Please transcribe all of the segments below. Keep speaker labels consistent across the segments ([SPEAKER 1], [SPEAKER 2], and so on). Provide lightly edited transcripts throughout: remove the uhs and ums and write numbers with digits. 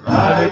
[SPEAKER 1] Hare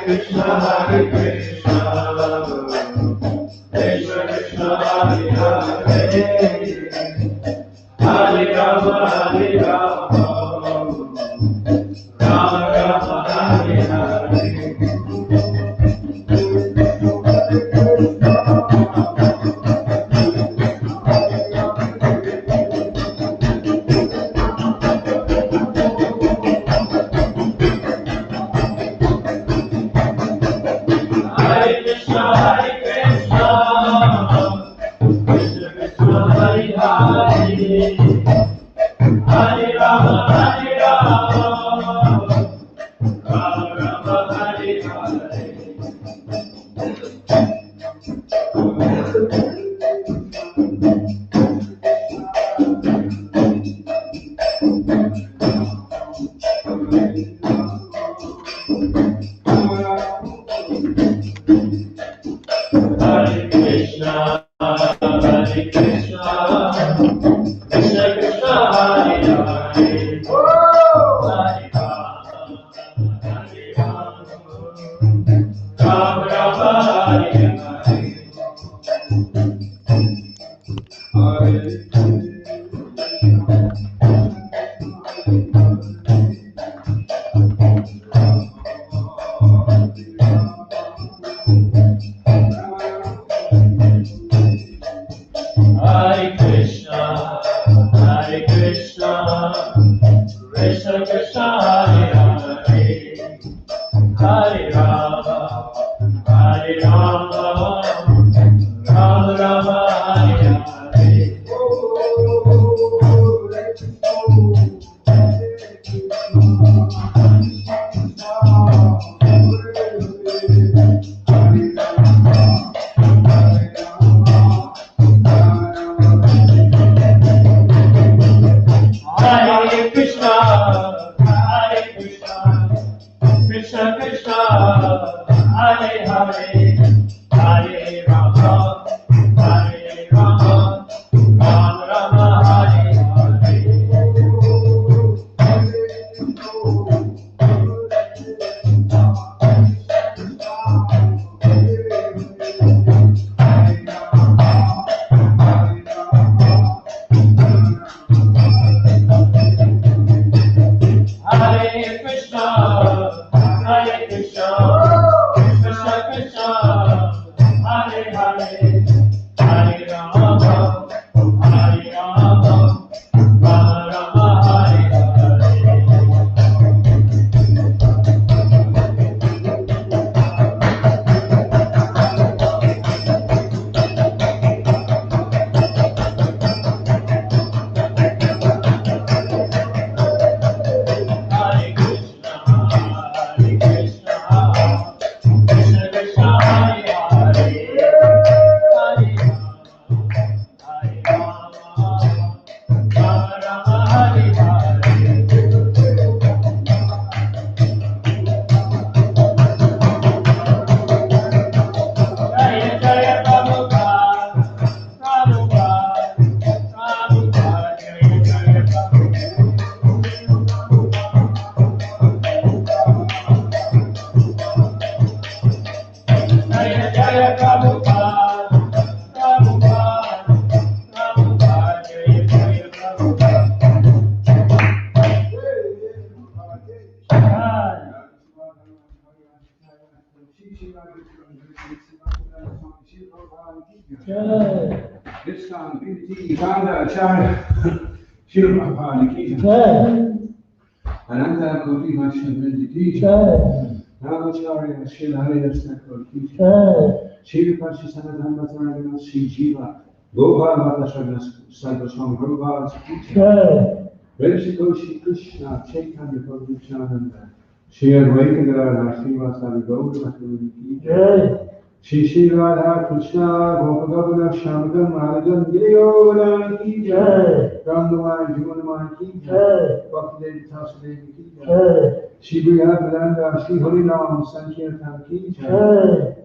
[SPEAKER 1] Krishna, Krishna Krishna, Hare Hare, Hare Rama, Rama Rama, Hare Hare.
[SPEAKER 2] Ananda Koti Vaishnava Ki Ramacharya Srila Hariyasna Koti Shri Pashi Sanatana Bhattaragana Sri Jiva Gopal Bhatta Sarva Swami Prabhupada Ki Vrishiko Shri Krishna Chaitanya Prabhu Nityananda Shri Advaita Gadadhar Srivasadi Gaura Bhattacharya Ki Shri Shri Radha Krishna Gopagavana Shamadam Radhan Giriyoda Ki Ramdamai Jivanamai Ki Bhaktidevi Tasadevi Ki Shri Brihadrananda Shri Harinam Sankirtan Ki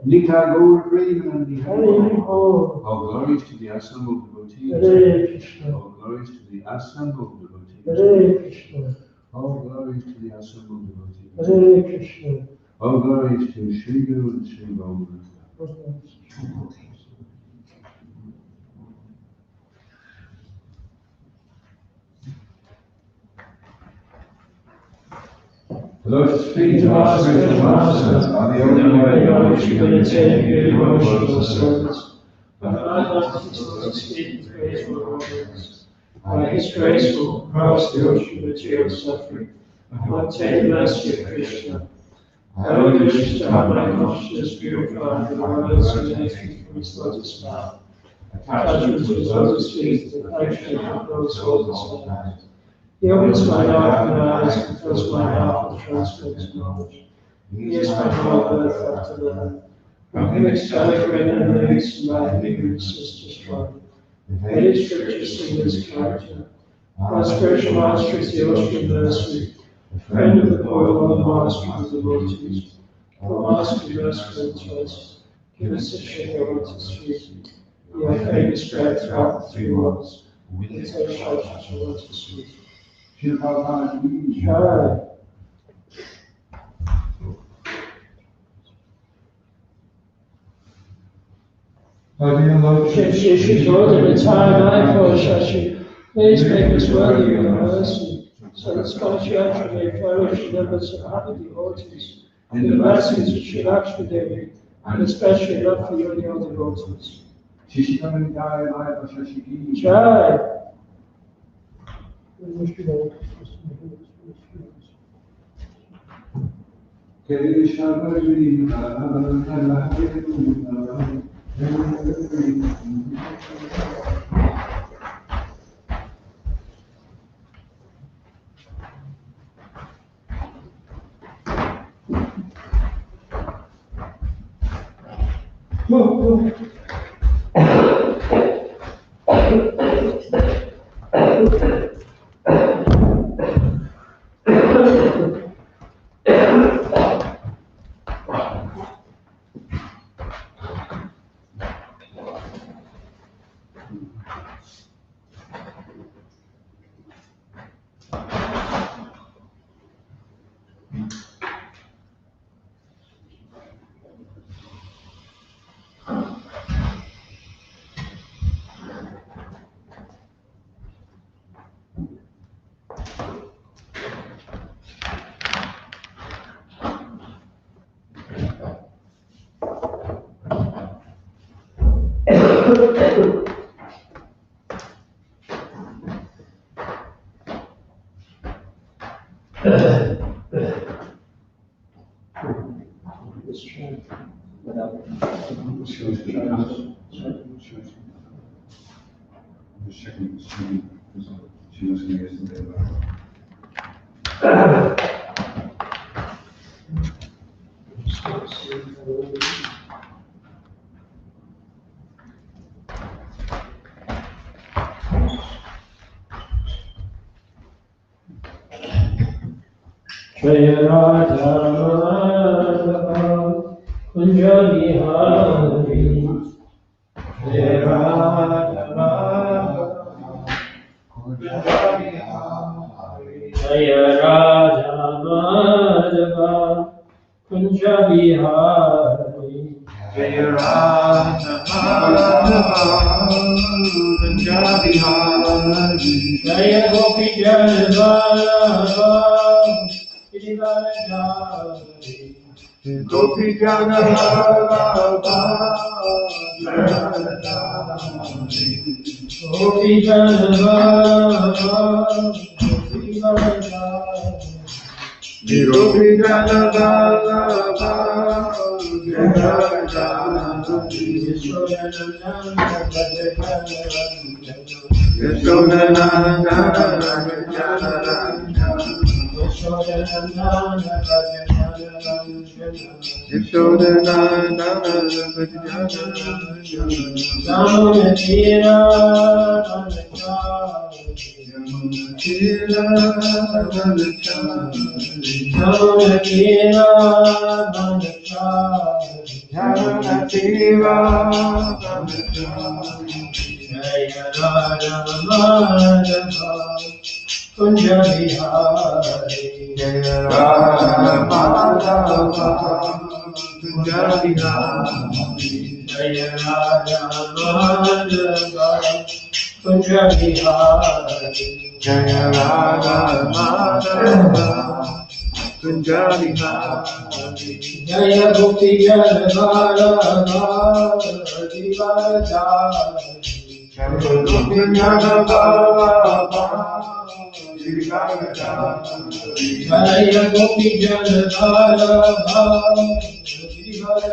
[SPEAKER 2] Nitya Gaur Premanandi All glories to the assembled devotees. All glories to the assembled devotees. All glories to the assembled devotees.
[SPEAKER 3] Hare Krishna.
[SPEAKER 2] All glories to Sri Guru and Sri Govinda. The lotus feet of our spiritual masters are the only way by which we can attain pure devotional service.
[SPEAKER 3] By His graceful cross the ocean of material suffering, I obtain the mercy of Krishna. I only wish to have my consciousness purified with the words emanating from His lotus mouth. Attachment to His lotus feet is the actually those lotus feet. He opens my heart and eyes and fills my heart with transcendent knowledge. He is my whole birth after learn. From Him expelling rain and leaves, my ignorance is destroyed. May His scriptures sing His character. Our spiritual master is the ocean of mercy, the friend of the poor and the master of the devotees. O Master, merciful to us, give us the sugar of His feet. Your fame is spread throughout the three worlds. With His shelter towards His feet. Shara.
[SPEAKER 2] Oh dear Lord,
[SPEAKER 3] She told the entire life, O Shashi, please make us worthy of your mercy, so that Skanchiyatra may flourish in numbers of happy devotees, and the blessings of Sri Lakshmi Devi, and especially love for you and your devotees. Jai. Jaya Radha Madhava Kunja Bihari Jaya Radha Madhava Kunja Bihari Jaya Radha Madhava Kunja Bihari Jaya Radha Madhava Kunja Bihari Jaya Gopi Jaya Vallabha Gopi Jana Gopi Jana Gopi Jana Kunja Bihari, Jaya Radha Madhava, Kunja Bihari, Jaya Radha Madhava, Kunja Bihari, Jaya Radha Madhava, Kunja Bihari, Jaya Gopi Jaya Radha Divada, Jaya Gopi Jaya Radha Divada, Jaya Gopi Jaya Radha Divada,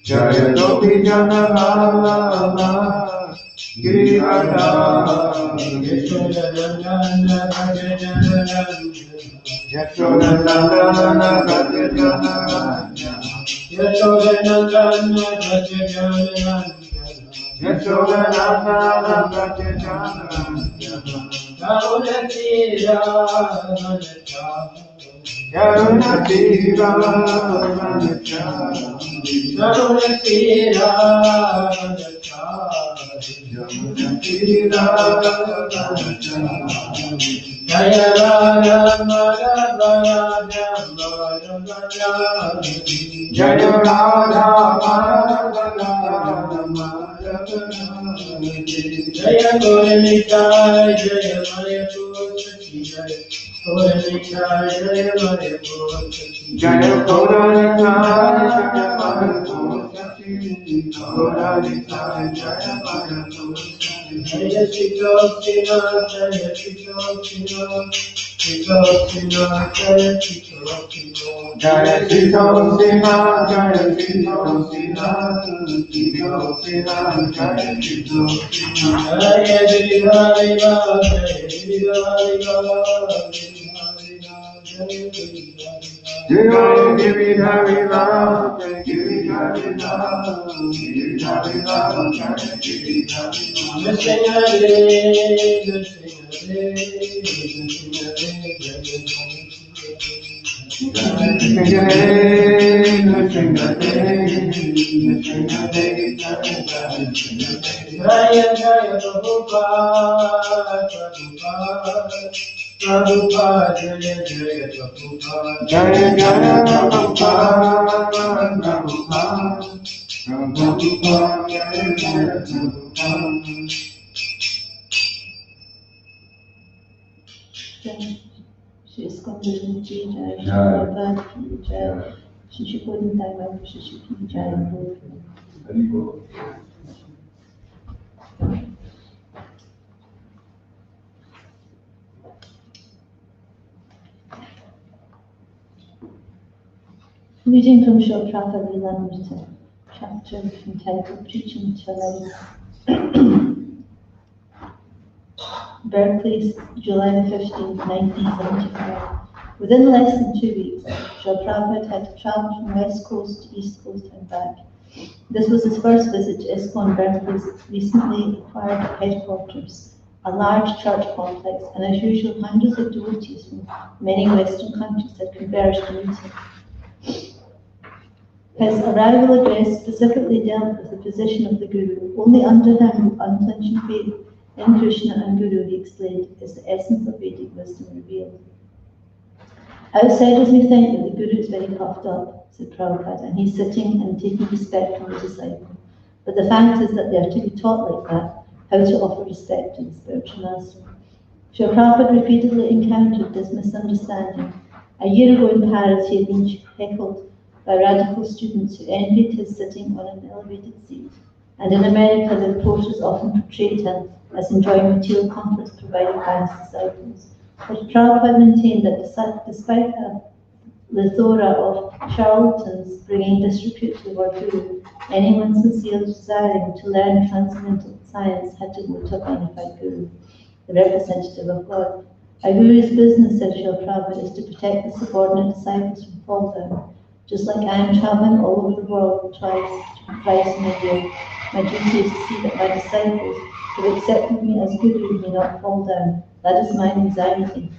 [SPEAKER 3] Jaya Gopi Jaya Radha Girivada, Yashoda Nandana Rajananda, Yashoda Nandana Rajananda, Yashoda Nandana Rajananda, Yashoda Nandana Rajananda, Yaruna Tira Manacha, Yaruna Tira Manacha, Yaruna Tira Manacha, Yaruna Tira Manacha, Jaya Radha Madhava Jaya Radha Madhava Jaya Govinda Jaya Maya Purti Jaya Govinda Jaya Maya Purti Jaya Govinda Jaya Maya Purti Govinda Jaya Maya Purti Jaya Sita Sina Jaya Sita Sina Sita Sina Jaya Sita Sina Jaya Sita Sina Jaya Sita Sina Sita Sina Jaya Sita Sina Jaya Devi Jaya Devi Jaya Jaya Prabhupada Prabhupada Jaya Jaya Prabhupada Jaya Jaya Prabhupada Prabhupada Jaya Jaya Prabhupada
[SPEAKER 4] Shri Skandar Ji Jai, Shri Prabhupada Ji Jai, Shri Shukhodin Daiva, Shri Shukhi Jai. Reading from Srila Prabhupada Lilamrita, chapter entitled Preaching to Others. Birthplace, July 15, 1975. Within less than 2 weeks, Srila Prabhupada had to travel from West Coast to East Coast and back. This was his first visit to ISKCON birthplace, recently acquired headquarters, a large church complex, and as usual, hundreds of devotees from many Western countries had converged to meet him. His arrival address specifically dealt with the position of the Guru. Only under him will unflinching faith in Krishna and Guru, he explained, is the essence of Vedic wisdom revealed. Outsiders may think that the Guru is very puffed up, said Prabhupada, and he's sitting and taking respect from the disciple. But the fact is that they are to be taught like that, how to offer respect to the spiritual master. Srila Prabhupada repeatedly encountered this misunderstanding. A year ago in Paris, he had been heckled by radical students who envied his sitting on an elevated seat. And in America, the reporters often portrayed him as enjoying material comforts provided by his disciples. But Prabhupada maintained that despite a plethora of charlatans bringing disrepute to the word Guru, anyone sincerely desiring to learn transcendental science had to go to a bona fide Guru, the representative of God. A Guru's business, said Srila Prabhupada, is to protect the subordinate disciples from fall down. Just like I am traveling all over the world twice in a year, my duty is to see that my disciples who have accepted me as Guru may not fall down. That is my anxiety.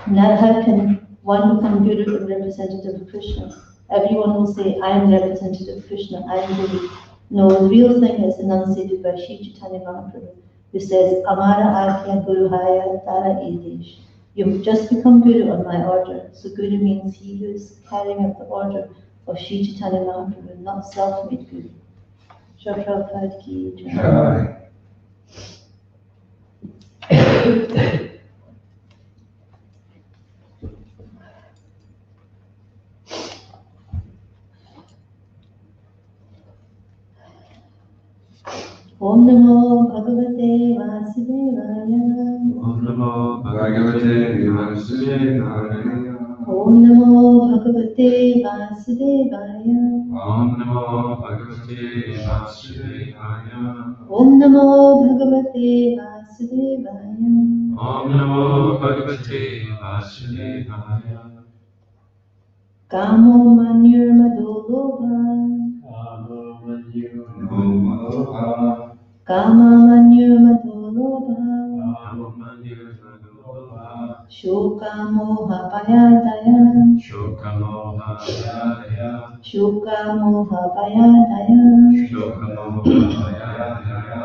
[SPEAKER 4] Now, how can one become Guru and representative of Krishna? Everyone will say, I am representative of Krishna, I am Guru. No, the real thing is enunciated by Sri Chaitanya Mahaprabhu. who says, Amara Akya Guru Haya Tara Edesh. You've just become Guru on my order. So Guru means he who is carrying out the order of Sri Chaitanya Mahaprabhu, not self-made Guru. Srila Prabhupada ki jai.
[SPEAKER 2] Jai.
[SPEAKER 4] Om Namo Bhagavate Vasudevaya.
[SPEAKER 1] Om Namo Bhagavate Vasudevaya.
[SPEAKER 4] Om Namo Bhagavate Vasudevaya.
[SPEAKER 1] Om Namo Bhagavate Vasudevaya.
[SPEAKER 4] Om Namo Bhagavate Vasudevaya.
[SPEAKER 1] Om Namo Bhagavate Vasudevaya.
[SPEAKER 4] Kamo Manyur Madolobha. Kama Manyur Madolobha. Shoka Moha Payadaya.
[SPEAKER 1] Shoka Moha Payadaya.
[SPEAKER 4] Shoka Moha Payadaya.
[SPEAKER 1] Shoka Moha Payadaya.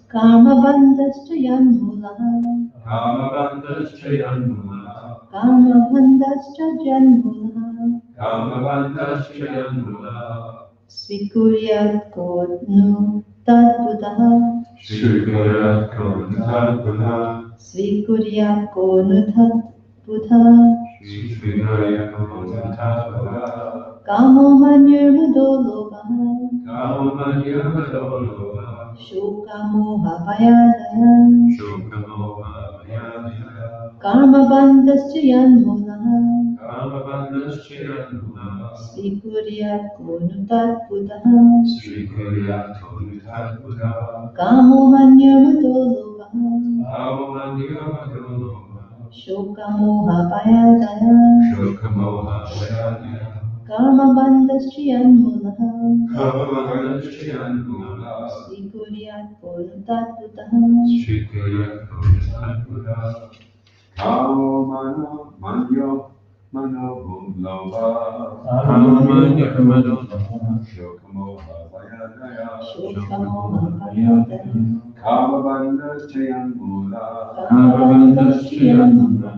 [SPEAKER 4] Karma Bandhascha Yanmulaha.
[SPEAKER 1] Kamabandhascha Yanmula.
[SPEAKER 4] Karma Bandhascha Janmulaha.
[SPEAKER 1] Kamabandhascha Yanmula.
[SPEAKER 4] Svikuryat Kodnu Tadbuddha.
[SPEAKER 1] Shrikaya Kavanatadbuddha.
[SPEAKER 4] Svikuryat Kodnu Tadbuddha.
[SPEAKER 1] Shrikaya Kavanatadbuddha.
[SPEAKER 4] Kamo Manyur Madolobha.
[SPEAKER 1] Kamamanya Madolova.
[SPEAKER 4] Shoka Moha Payadaya.
[SPEAKER 1] Shoka Moha Payadaya.
[SPEAKER 4] Karma Bandhascha Yanmulaha.
[SPEAKER 1] Kamabandhascha Yanmula.
[SPEAKER 4] Svikuryat Kodnu Tadbuddha.
[SPEAKER 1] Shrikaya Kavanatadbuddha.
[SPEAKER 4] Kamo Manyur Madolobha.
[SPEAKER 1] Kamamanya Madolova.
[SPEAKER 4] Shoka Moha Payadaya.
[SPEAKER 1] Shoka Moha Payadaya.
[SPEAKER 4] Karma Bandhascha Yanmulaha.
[SPEAKER 1] Kamabandhascha Yanmula.
[SPEAKER 4] Svikuryat Kodnu Tadbuddha.
[SPEAKER 1] Shrikaya Kavanatadbuddha.
[SPEAKER 2] Kamo Mano Manyo Mano Bhumlova.
[SPEAKER 1] Kamamanya Madolova.
[SPEAKER 2] Shokamoha Payadaya.
[SPEAKER 4] Shoka Moha Payadaya.
[SPEAKER 2] Kamabandha Chayanmula.
[SPEAKER 1] Kamabandhascha Yanmula.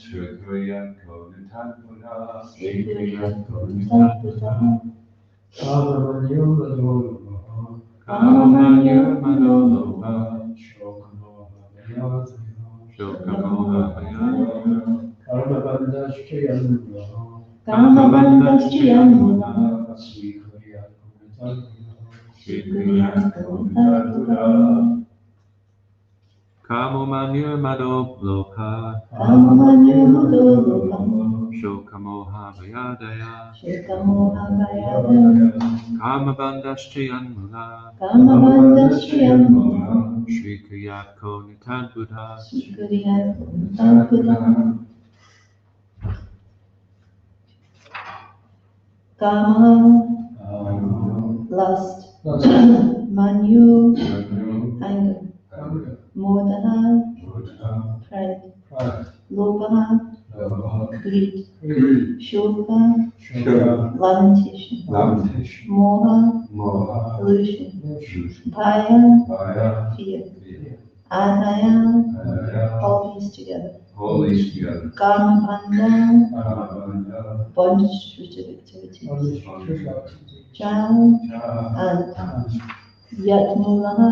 [SPEAKER 2] Shrikaya Koditadbuddha.
[SPEAKER 1] Shrikaya Kavanatadbuddha. Kamamanya Madolova. Shoka Moha Payadaya.
[SPEAKER 4] Karma Bandhascha Yanmulaha.
[SPEAKER 1] Shrikaya Kavanatadbuddha. Kamamanya Madolova.
[SPEAKER 4] Kama Manyur Madolobha.
[SPEAKER 1] Shoka Moha Payadaya.
[SPEAKER 4] Shoka Moha Payadaya.
[SPEAKER 1] Kamabandhascha Yanmula.
[SPEAKER 4] Karma Bandhascha Yanmulaha.
[SPEAKER 1] Shrikaya Kavanatadbuddha.
[SPEAKER 4] Svikuryat Kodnu Tadbuddha. Kama, lust. Manyu, anger. Modaha, pride. Lobha, greed. Shoka, lamentation. Moha, illusion. Bhaya, fear. Adaya, all these together. Karma Bandha, bondage to fruitive activities. Jal and Yatmulaha,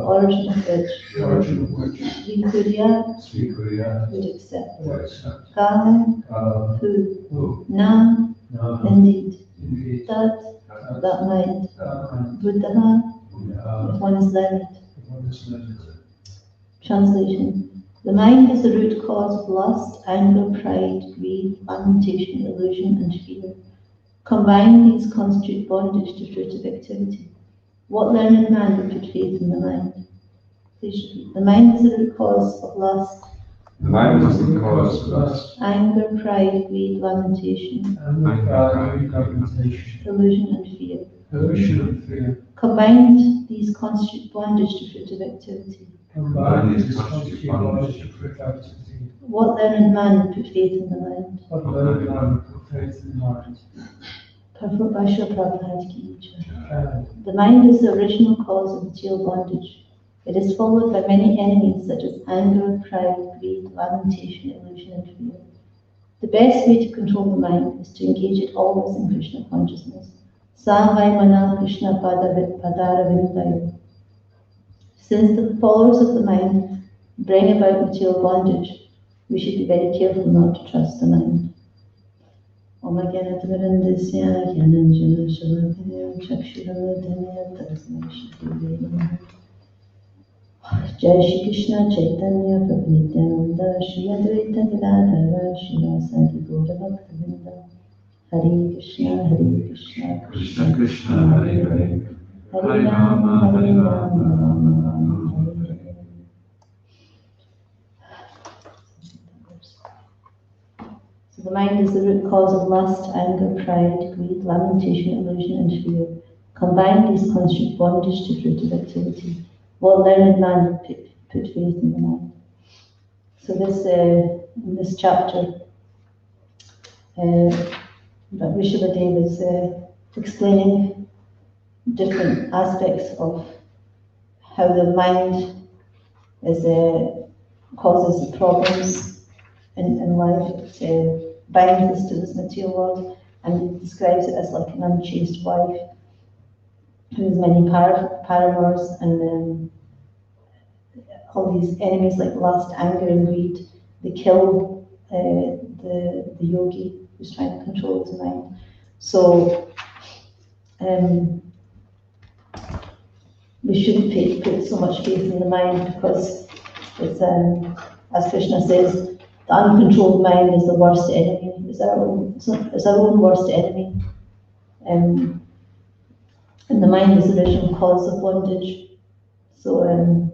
[SPEAKER 4] origin of which Vikurya would accept. Kala, who. Na, indeed. Tat, that mind. Buddha, if one is learned. Translation. The mind is the root cause of lust, anger, pride, greed, lamentation, illusion, and fear. Combine these constitute bondage to fruitive activity. What learned man would put faith in the mind? Please repeat. The mind is the root cause of lust, anger, pride, greed, lamentation, illusion, and fear. Combined, these constitute bondage to fruitive activity. What learned man would put faith in the mind? Prabhupada ki jai. The mind is the original cause of material bondage. It is followed by many enemies such as anger, pride, greed, lamentation, illusion, and fear. The best way to control the mind is to engage it always in Krishna consciousness. Savai mana Krishna padaravindayo. Since the followers of the mind bring about material bondage, we should be very careful not to trust the mind. Om Jnanatimidandasya Jnananjana Shalakaya Chakshuravadanaya Tasmai Shri Namaha. Jai Shri Krishna Chaitanya Prabhu Nityananda Shri Advaita Gadadhara Srivasadi Gaura Bhaktavinda. Hare Krishna,
[SPEAKER 1] Krishna Krishna, Hare Hare, Hare Rama, Hare Rama, Rama Rama, Hare Hare.
[SPEAKER 4] So the mind is the root cause of lust, anger, pride, greed, lamentation, illusion, and fear. Combine these constitute bondage to fruitive activity. What learned man put faith in the mind? So this in this chapter, that Rishabhadev is explaining different aspects of how the mind is causes problems in life. It binds us to this material world, and it describes it as like an unchaste wife who has many paramours, and all these enemies like lust, anger, and greed. They kill the yogi who's trying to control his mind. So we shouldn't put so much faith in the mind, because it's as Krishna says, the uncontrolled mind is the worst enemy. It's our own worst enemy. And the mind is the original cause of bondage. So in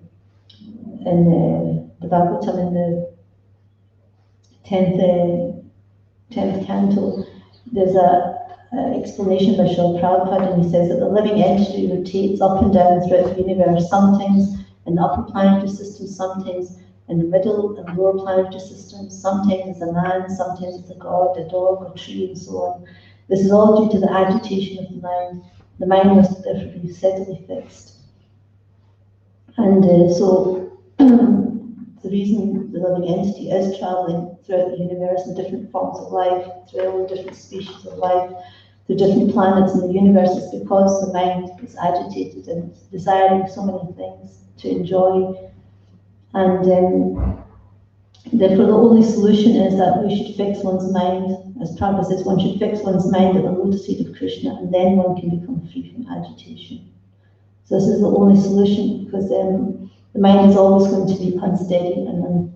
[SPEAKER 4] the Bhagavatam, in the 10th canto, there's a explanation by Srila Prabhupada, and he says that the living entity rotates up and down throughout the universe, sometimes in the upper planetary system, sometimes in the middle and lower planetary systems, sometimes as a man, sometimes as a god, a dog, a tree, and so on. This is all due to the agitation of the mind. The mind must therefore be steadily fixed. And so the reason the living entity is traveling throughout the universe in different forms of life, through all the different species of life, through different planets in the universe, is because the mind is agitated and desiring so many things to enjoy. And therefore the only solution is that we should fix one's mind. As Prabhupada says, one should fix one's mind at the lotus feet of Krishna, and then one can become free from agitation. So this is the only solution, because the mind is always going to be unsteady and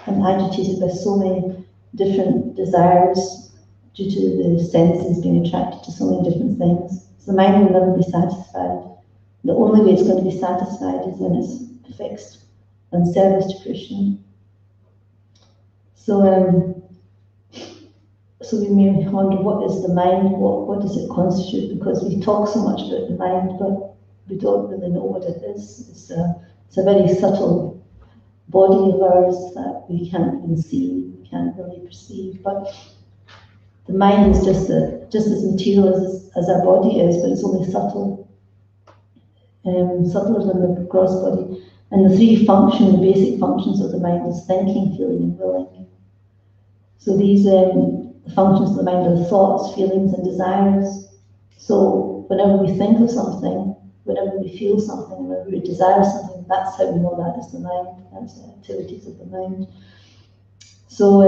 [SPEAKER 4] agitated by so many different desires due to the senses being attracted to so many different things. So the mind will never be satisfied. The only way it's going to be satisfied is when it's fixed on service to Krishna. So we may wonder, what is the mind? What does it constitute? Because we talk so much about the mind, but we don't really know what it is. It's a very subtle body of ours that we can't even see, we can't really perceive. But the mind is just as material as our body is, but it's only subtle, subtler than the gross body. And the three the basic functions of the mind is thinking, feeling, and willing. So these functions of the mind are thoughts, feelings, and desires. So whenever we think of something, whenever we feel something, whenever we desire something, that's how we know that is the mind. That's the activities of the mind. So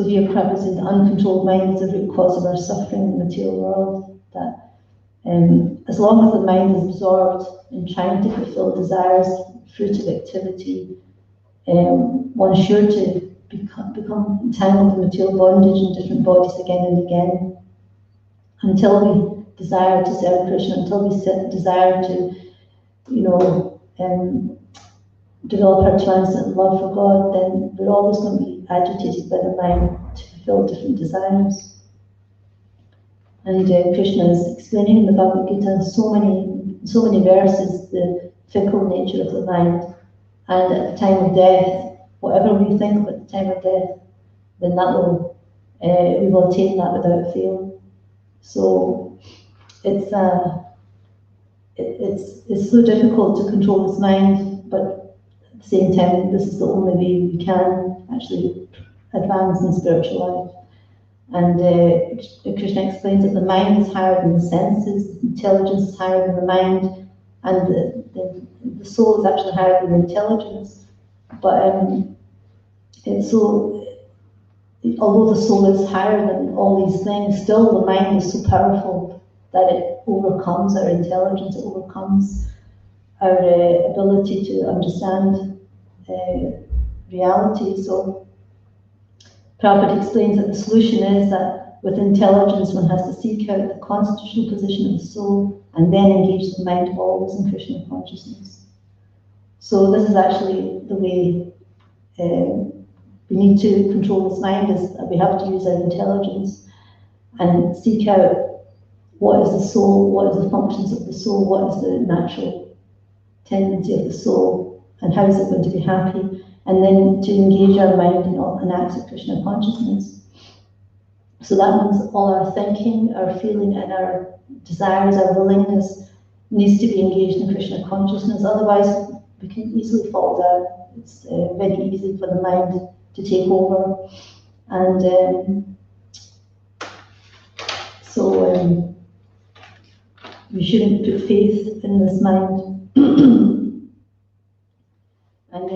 [SPEAKER 4] here Prabhupada says the uncontrolled mind is the root cause of our suffering in the material world. That as long as the mind is absorbed in trying to fulfill desires, fruitive activity, one's sure to become entangled in material bondage in different bodies again and again, until we desire to serve Krishna, until we desire to, develop our transcendent love for God. Then we're always going to be agitated by the mind to fulfill different desires. And Krishna is explaining in the Bhagavad Gita so many verses the fickle nature of the mind, and at the time of death, whatever we think at the time of death, then we will attain that without fail. So it's it's so difficult to control his mind, but at the same time, this is the only way we can actually advance in spiritual life. And Krishna explains that the mind is higher than the senses, intelligence is higher than the mind, and the soul is actually higher than the intelligence. But although the soul is higher than all these things, still the mind is so powerful that it overcomes our intelligence, it overcomes our ability to understand reality. So Prabhupada explains that the solution is that with intelligence one has to seek out the constitutional position of the soul and then engage the mind always in Krishna consciousness. So this is actually the way we need to control this mind, is that we have to use our intelligence and seek out what is the soul, what is the functions of the soul, what is the natural tendency of the soul, and how is it going to be happy, and then to engage our mind in an acts of Krishna consciousness. So that means all our thinking, our feeling, and our desires, our willingness needs to be engaged in Krishna consciousness, otherwise we can easily fall down. It's very easy for the mind to take over. And so we shouldn't put faith in this mind. And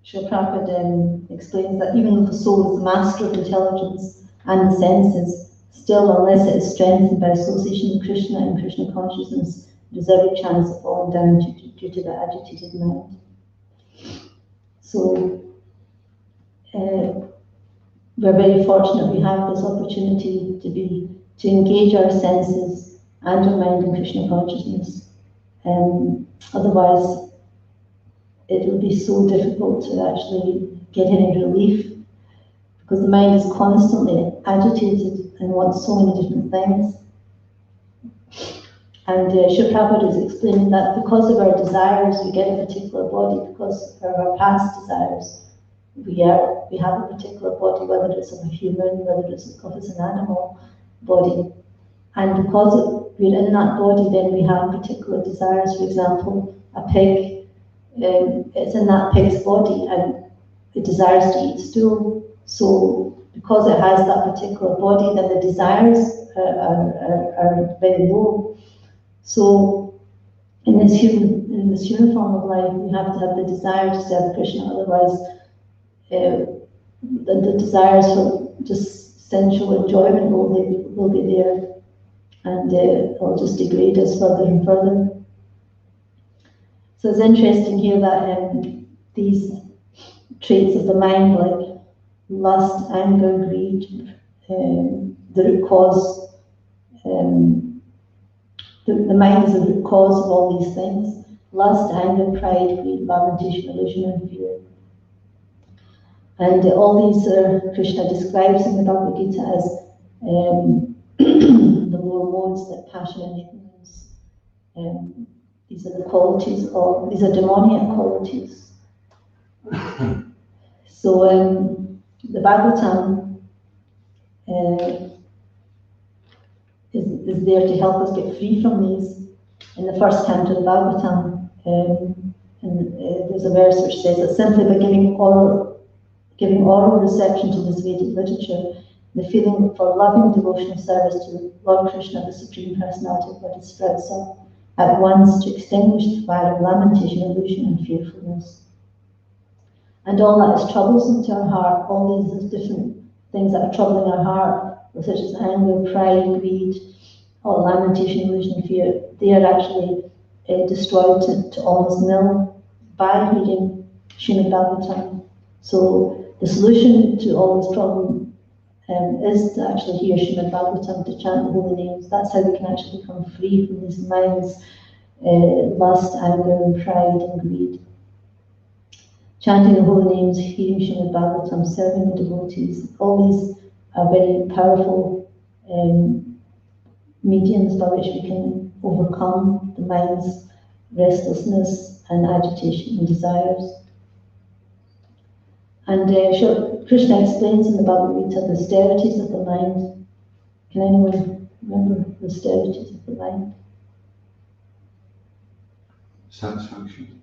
[SPEAKER 4] Srila Prabhupada explains that even though the soul is the master of intelligence and the senses, still unless it is strengthened by association with Krishna and Krishna consciousness, there is every chance of falling down due to the agitated mind. So we're very fortunate we have this opportunity to engage our senses and our mind in Krishna consciousness. Otherwise, it will be so difficult to actually get any relief, because the mind is constantly agitated and wants so many different things. And Srila Prabhupada is explaining that because of our desires, we get a particular body. Because of our past desires, we have a particular body, whether it's of a human, whether it's of an animal body. And because we're in that body, then we have particular desires. For example, a pig, it's in that pig's body and it desires to eat stool. So because it has that particular body, then the desires are very low. So in this human form of life, we have to have the desire to serve Krishna. Otherwise, the desires for just sensual enjoyment will be there, and it will just degrade us further and further. So it's interesting here that these traits of the mind, like lust, anger, greed, the root cause, the mind is the root cause of all these things: lust, anger, pride, greed, lamentation, illusion, and fear. And all these Krishna describes in the Bhagavad Gita as the lower modes, like passion and ignorance. These are the qualities these are demoniac qualities. So the Bhagavatam is there to help us get free from these. In the first canto of the Bhagavatam, there's a verse which says that simply by giving oral reception to this Vedic literature, the feeling for loving devotional service to Lord Krishna, the Supreme Personality of Godhead, sprouts up at once to extinguish the fire of lamentation, illusion, and fearfulness. And all that is troublesome to our heart, all these different things that are troubling our heart, such as anger, pride, greed, or lamentation, illusion, and fear, they are actually destroyed to almost nil by reading Srimad Bhagavatam. So the solution to all this problem is to actually hear Srimad Bhagavatam, to chant the holy names. That's how we can actually become free from these minds, lust, anger, and pride, and greed. Chanting the holy names, hearing Srimad Bhagavatam, serving the devotees, all these are very powerful mediums by which we can overcome the mind's restlessness and agitation and desires. And Krishna explains in the Bhagavad Gita the austerities of the mind. Can anyone remember the austerities of the mind?
[SPEAKER 2] satisfaction,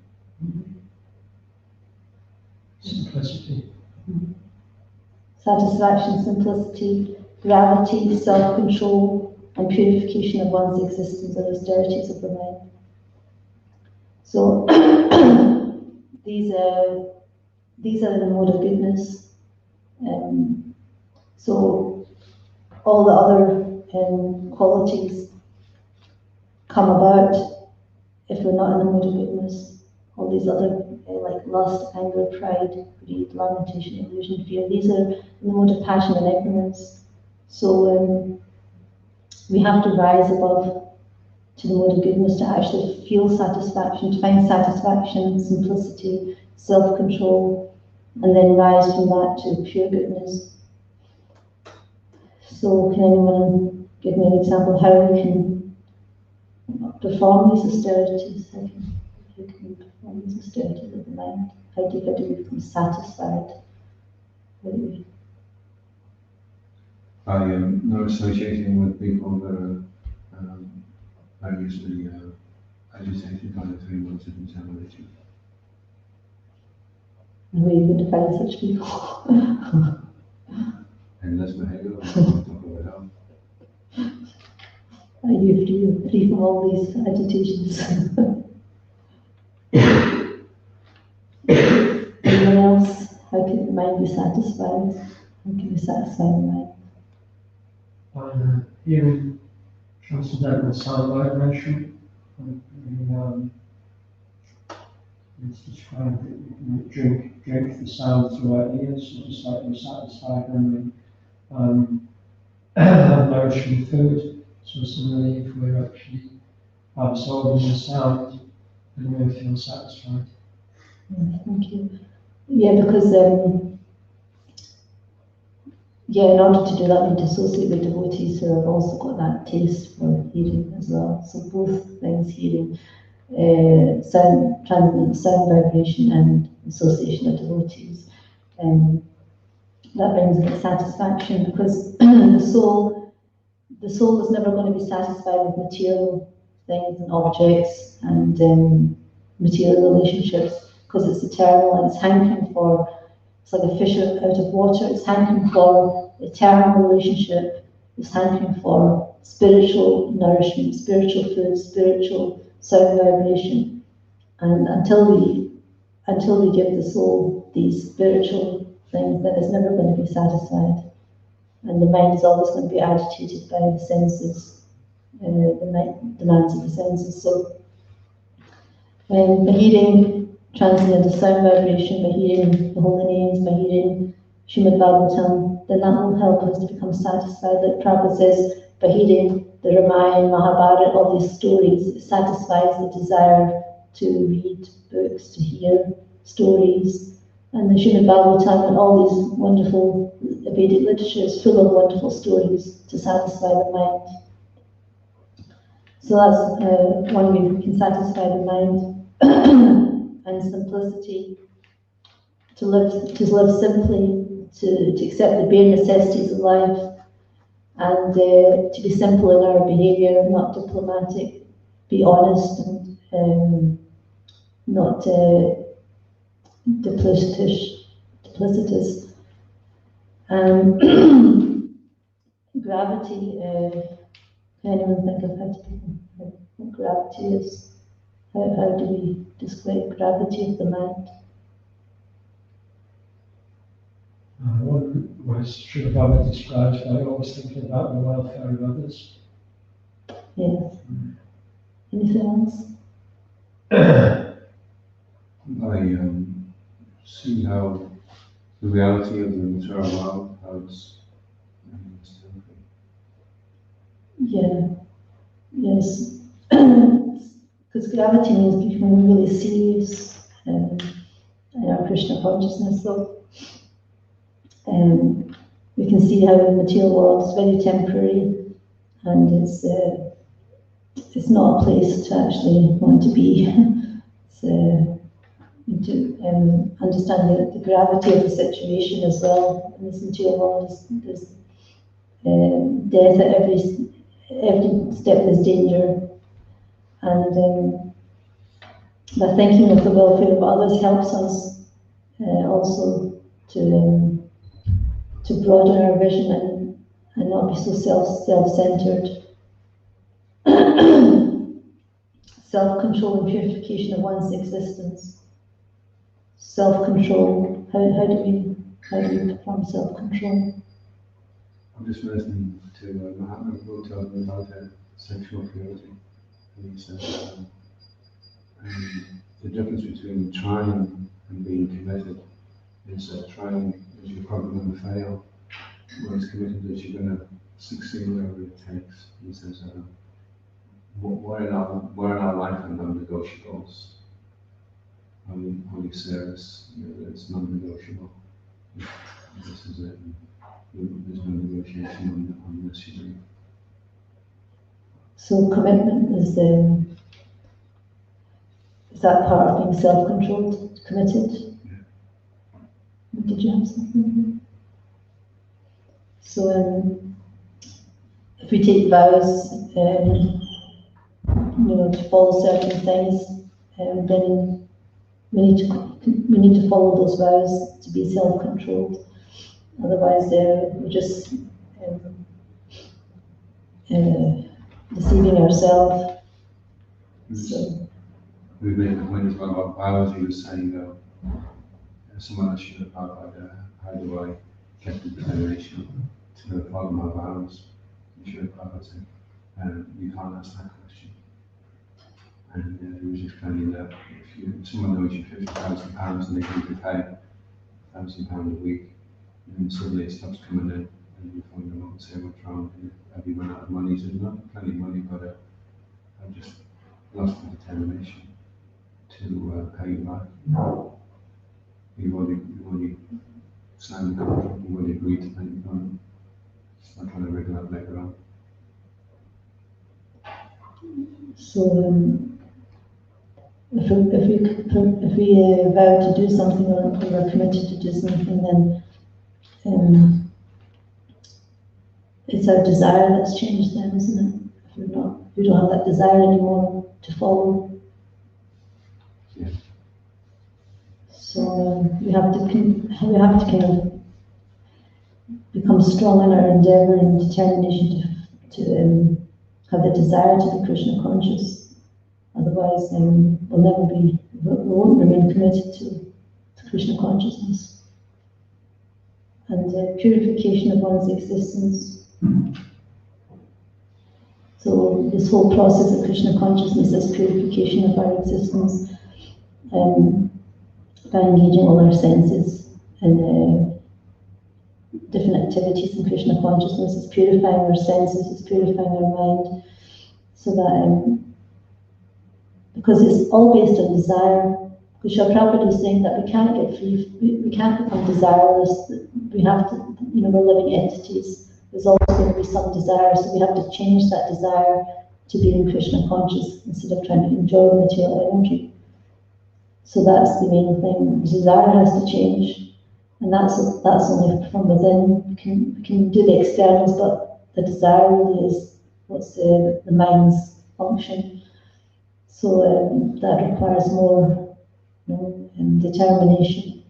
[SPEAKER 3] Simplicity.
[SPEAKER 4] Satisfaction, simplicity, gravity, self-control, and purification of one's existence are austerities of the mind. So these are the mode of goodness. So all the other qualities come about if we're not in the mode of goodness. All these other like lust, anger, pride, greed, lamentation, illusion, fear, these are in the mode of passion and ignorance. So we have to rise above to the mode of goodness to actually feel satisfaction, to find satisfaction, simplicity, self-control, and then rise from that to pure goodness. So can anyone give me an example how we can perform these austerities? How can we perform these austerities of the mind? How do we become satisfied? How do we?
[SPEAKER 2] By not associating with people that are variously agitated by the 3 modes of insanity.
[SPEAKER 4] And where are you going to find such people?
[SPEAKER 2] Endless behavior, on top of it all.
[SPEAKER 4] Are you free from all these agitations? Anyone else? How can the mind be satisfied? How can we satisfy the mind?
[SPEAKER 3] By hearing transcendental sound vibration. It's described that you can drink the sound through our ears, so just like you're satisfied when we have nourishing food. So similarly, if we're actually absorbing the sound, then we'll feel satisfied.
[SPEAKER 4] Thank you. Yeah, because in order to do that, we dissociate with devotees who have also got that taste for hearing as well. So both things, hearing, sound, transcendental sound vibration, and association of devotees, that brings about satisfaction because the soul is never going to be satisfied with material things and objects and material relationships because it's eternal and it's hankering for. It's like a fish out of water. It's hankering for eternal relationship. It's hankering for spiritual nourishment, spiritual food, spiritual sound vibration. And until we give the soul these spiritual things, then it's never going to be satisfied. And the mind is always going to be agitated by the senses, the demands of the senses. So by hearing transcendental sound vibration, by hearing the holy names, by hearing Srimad Bhagavatam, then that will help us to become satisfied. Like Prabhupada says, by hearing the Ramayana, Mahabharata, all these stories, it satisfies the desire to read books, to hear stories. And the Srimad Bhagavatam and all these wonderful Vedic literature is full of wonderful stories to satisfy the mind. So that's one way we can satisfy the mind. And simplicity, to live simply, to accept the bare necessities of life, and to be simple in our behaviour, not diplomatic, be honest and not duplicitous. Gravity, can anyone think of what gravity is? How do we describe gravity of the mind?
[SPEAKER 3] One was Srila Bhagavatam describes by always thinking about the welfare of others.
[SPEAKER 4] Yes. Anything else?
[SPEAKER 2] By seeing how the reality of the material world, how it's
[SPEAKER 4] Yeah. Yes. Because gravity means becoming really serious in our Krishna consciousness. So we can see how the material world is very temporary, and it's not a place to actually want to be. To understand the gravity of the situation as well. In this material world, there's death at every step. There's danger, and But thinking of the welfare of others helps us also to broaden our vision and not be so self-centered. Self-control and purification of one's existence. Self-control. How do we perform self-control?
[SPEAKER 2] I'm just listening to Mahatma who told me about sexual purity. And he says the difference between trying and being committed is trying is you're probably going to fail, whereas committed is you're going to succeed wherever it takes. He says, we're in our life and non-negotiables. Holy service, it's non-negotiable. This is it. There's no negotiation on this.
[SPEAKER 4] So commitment is that part of being self-controlled, committed? Yeah. Did you have something? So if we take vows, to follow certain things, then we need to follow those vows to be self-controlled. Otherwise, we're just deceiving ourselves. So
[SPEAKER 2] we made the point as well about vows. He was saying someone else should have about how do I get the determination to follow my vows? You should have said, you can't ask that question. And he was explaining that if someone owes you £50,000 and they can pay £1,000 a week, and suddenly it stops coming in, and you phone them up and say, what's wrong? Have you run out of money? He said, no, plenty of money, but I've just lost the determination to pay you back. You've already signed the contract, you've already agreed to pay you back. It's not going to wriggle out later on.
[SPEAKER 4] So if we vow to do something or we're committed to do something, then it's our desire that's changed then, isn't it? If we don't have that desire anymore to follow.
[SPEAKER 2] Yeah.
[SPEAKER 4] So we have to kind of become strong in our endeavour and determination to have the desire to be Krishna conscious. Otherwise, we won't remain committed to Krishna consciousness. And purification of one's existence. So this whole process of Krishna consciousness is purification of our existence by engaging all our senses and different activities in Krishna consciousness. Is purifying our senses, it's purifying our mind, so that because it's all based on desire. Because Srila Prabhupada is saying that we can't get free, we can't become desireless. We have to, we're living entities. There's always going to be some desire, so we have to change that desire to being Krishna conscious instead of trying to enjoy material energy. So that's the main thing. Desire has to change, and that's only from within. We can do the externals, but the desire really is what's the mind's function. So that requires more determination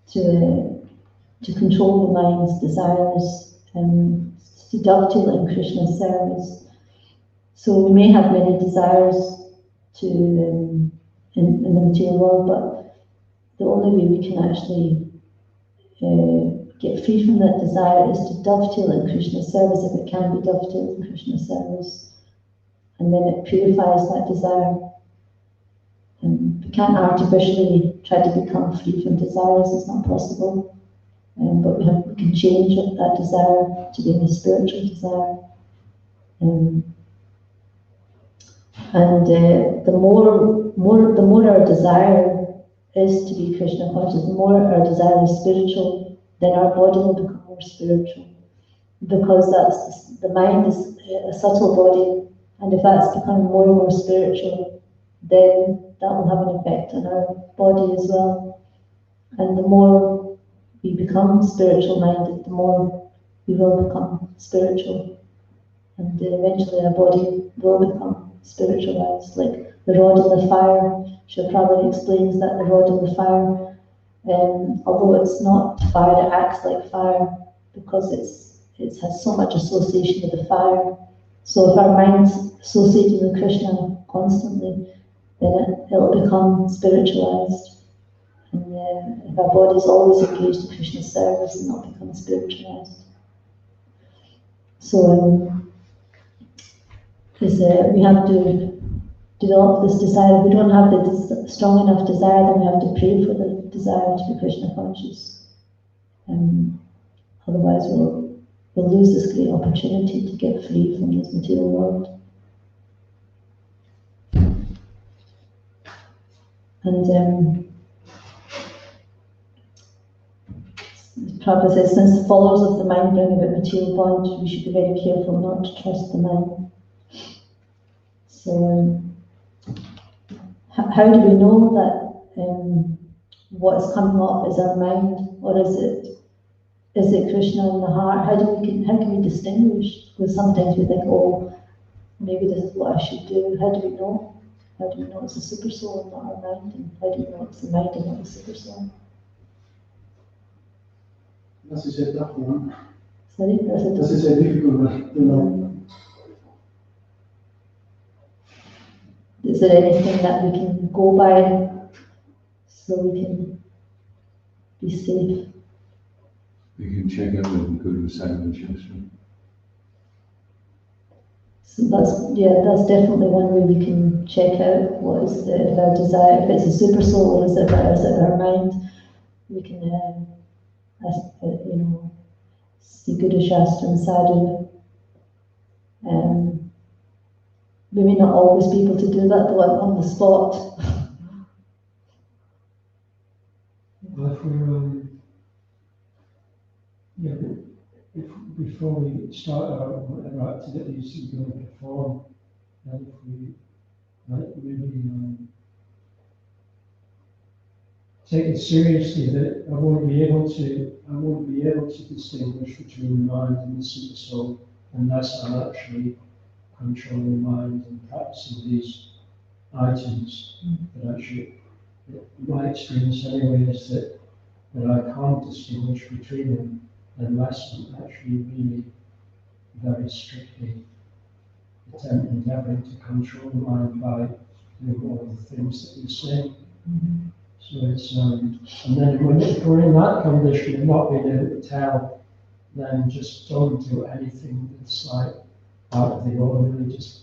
[SPEAKER 4] to control the mind's desires and to dovetail in Krishna's service. So we may have many desires in the material world, but the only way we can actually get free from that desire is to dovetail in Krishna's service, if it can be dovetailed in Krishna's service. And then it purifies that desire. And we can't artificially try to become free from desires, it's not possible. But we can change that desire to being a spiritual desire. The more our desire is to be Krishna conscious, the more our desire is spiritual, then our body will become more spiritual. Because the mind is a subtle body, and if that's becoming more and more spiritual, then that will have an effect on our body as well. And the more we become spiritual minded, the more we will become spiritual. And eventually our body will become spiritualized. Like the rod in the fire. Srila Prabhupada explains that the rod in the fire, although it's not fire, it acts like fire because it has so much association with the fire. So if our mind's associated with Krishna constantly, then it'll become spiritualized. And if our body's always engaged in Krishna's service, then it'll become spiritualized. So we have to develop this desire. If we don't have the strong enough desire, then we have to pray for the desire to be Krishna conscious. Otherwise, we'll lose this great opportunity to get free from this material world. And Prabhupada says, since the followers of the mind bring about material bond, we should be very careful not to trust the mind. So, how do we know that what is coming up is our mind, or is it Krishna in the heart? How can we distinguish? Because sometimes we think, oh, maybe this is what I should do. How do we know? How do we know it's a super soul and not our mind? And how do we know it's the mind and not the super soul?
[SPEAKER 2] Das ist ja tough one.
[SPEAKER 4] Sorry?
[SPEAKER 2] Das ist ja difficult one, you know.
[SPEAKER 4] Is there anything that we can go by so we can be safe?
[SPEAKER 2] We can check out with Guru Simon Shastra.
[SPEAKER 4] So that's definitely one way we can check out what is our desire. If it's a super soul or is it our mind, we can see Guru Shastra and Sadhu. We may not always be able to do that though on the spot.
[SPEAKER 3] Well, if before we start our whatever activities we're going to perform, and if we really take it seriously, that I won't be able to distinguish between the mind and the super soul unless I'm actually controlling the mind and practicing these items. But actually, my experience anyway is that I can't distinguish between them unless I'm actually really very strictly endeavoring to control the mind by doing all the things that you say. So it's and then if we're in that condition and not being able to tell, then just don't do anything that's like out of the ordinary. Just